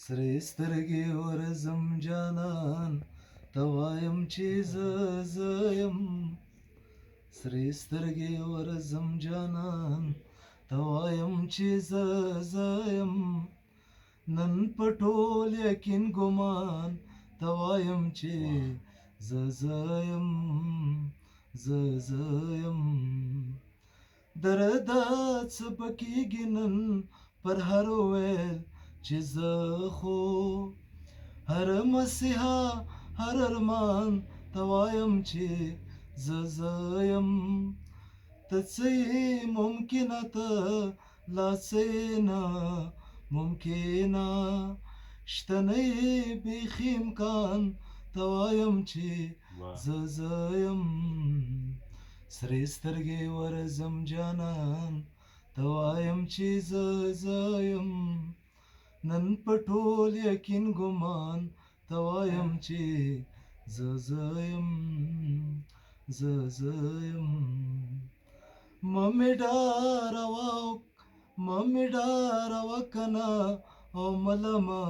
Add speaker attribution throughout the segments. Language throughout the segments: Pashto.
Speaker 1: سرې سترګې ورځم جانان ته وایم چې زه یم سرې سترګې ورځم جانان ته وایم چې زه یم نن په ټول یقین ګمان ته وایم چې زه یم زه یم درده څه پکېږي نن پر هر ویل چې زه خو هر مسیحا هر ارمان ته وایم چې زه یم ته څه یې ممکنه ته لا څه یې نه ممکنه شته نه یې بیخي امکان ته وایم چې زه یم سرې سترګې ورځم جانان ته وایم چې زه یم نن په ټول یقین ګمان ته وایم چې زه یم زه یم مې ډاروه کنه او ملما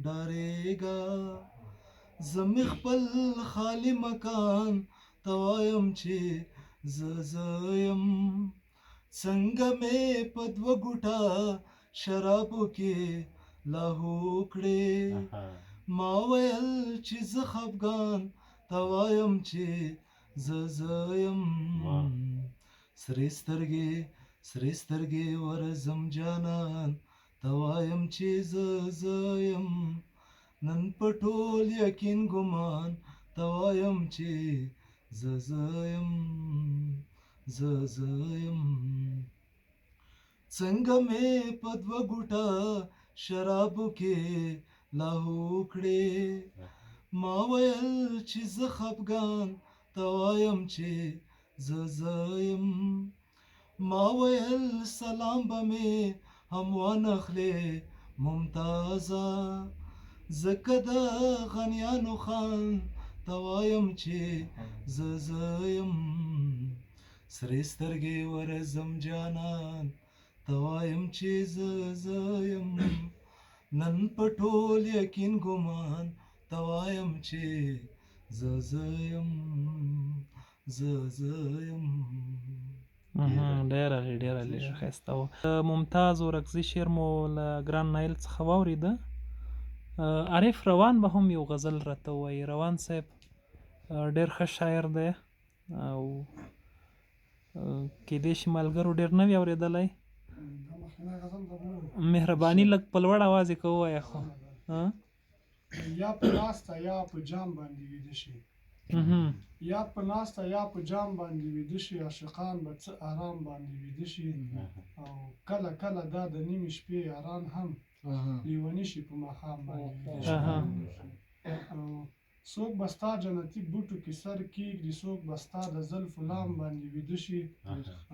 Speaker 1: ډارېږه زه مې خپل خالي مکان ته وایم چې زه یم څنګه مې په دوه ګوټه شرابو کې لاهو کړې ما ویل چې زه خفګان ته وایم چې زه یم سرې سترګې ورځم جانان ته وایم چې زه یم نن په ټول یقین ګمان ته وایم چې زه یم څنګه مې په دوه ګوټه شرابو کې لاهو کړې ما ویل چې زه خفګان ته وایم چې زه یم ما ویل سلام به مې هم وانخلې ممتازه ځکه د غنیانو خان ته وایم چې زه یم سرې سترګې ورځم جانان ته وایم چې زه یم نن په ټول یقین ګمان ته وایم چې زه یم یم
Speaker 2: ډېره ښایسته وه ممتاز اورکزي شعر مو له ګران نایل څخه واورېده عارف روان به هم یو غزل راته ووایي روان صاحب ډېر ښه شاعر دی او کیدای شي ملګرو ډېر نه وي اورېدلی مهرباني لږ په لوړ اواز یې که ووایه خو
Speaker 3: یا په ناسته یا په جام باندې ویده شي یا په ناسته یا په جام باندې ویده شي عاشقان به څه آرام باندې ویده شي او کله کله دا د نیمې شپې یاران هم لیوني شي په ماښام باندې ویده شي څوک به ستا جنتي بوټو کې سر کېږدي څوک به ستا د زلفو لام باندې ویده شي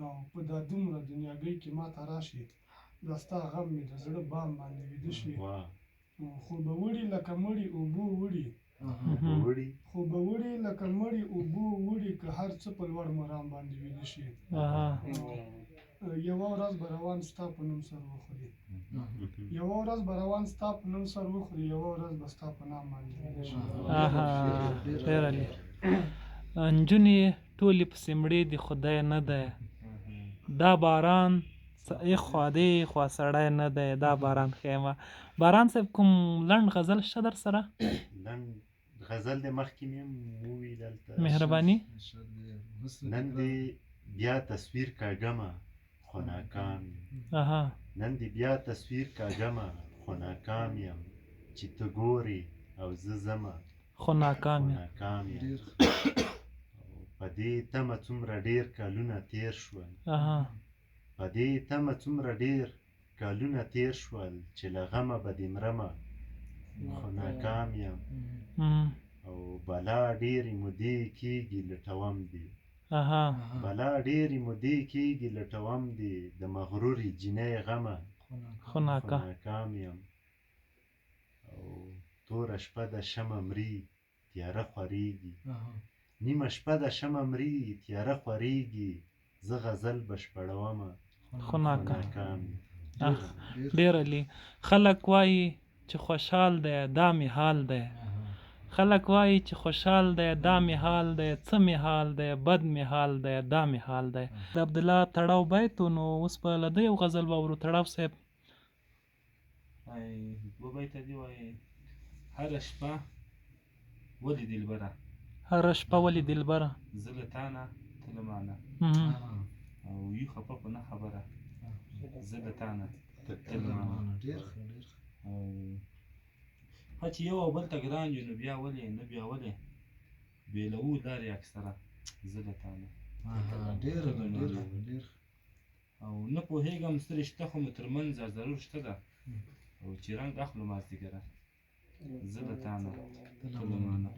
Speaker 3: او په دا دومره دنیاګۍ کې ماته راشي دا ستا غم مې د زړه بام باندې ویده شي خو به وړي لکه مړي اوبو وړي خو به وړي لکه مړي اوبو وړي که هر څه په لوړ مرام باندې ویده شي یوه ورځ به روان ستا په نوم سر وخوري یوه ورځ به روان ستا په نوم سر وخوري یوه ورځ به ستا په نام باندې ویده شي
Speaker 2: ډېره نجونې ټولې پسې مړې دي خدای نه دی دا باران خوا دی خوا سړی نه دی دا باران خیمه باران صاحب کوم لنډ غزل شته در سره
Speaker 4: لنډ غزل د مخکې مې هم ووي دلته
Speaker 2: مهرباني
Speaker 4: نن دې بیا تصویر کاږمه خو ناکام یم نن دې بیا تصویر کاږمه خو ناکام یم چې ته ګورې او زه ځمه
Speaker 2: خو ناکام یم
Speaker 4: په دې تمه څومره ډېر کلونه تېر شول په دې تمه څومره ډېر کلونه تېر شول چې له غمه به دې مرمه خو ناکام یم او بلا ډېرې مودې کېږي لټوم دې بلا ډېرې مودې کېږي لټوم دې د مغرورې جینۍ غمه
Speaker 2: خو
Speaker 4: ناکام یم او توره شپه د شمه مري تیاره خورېږي نیمه شپه د شمه مري تیاره خورېږي زه غزل بشپړومه
Speaker 2: خو ناکام ډېر علي خلک وایي چې خوشحال دی دا مې حال دی خلک وایي چې خوشحال دی دا مې حال دی څه مې حال دی بد مې حال دی دا مې حال دی د عبدالله تړاو بیت و نو اوس به له ده یو غزل واورو تړاو صاحب
Speaker 5: دوه بیته دي وایي هره شپه ولې دلبره
Speaker 2: هره شپه ولې دلبره
Speaker 5: زه له تا نه ته له ما نه او یو خفه په نه خبره زه له تا نه ته له ما نه ها چې یو او بل ته ګران یو نو بیا ولې نه بیا ولې بېلوو لارې اکثره زه له تا نه او نه پوهېږم څه رشته خو مو تر منځ ضرور شته ده او چې رنګ اخلو مازدیګره زه له تا نه ته له ما نه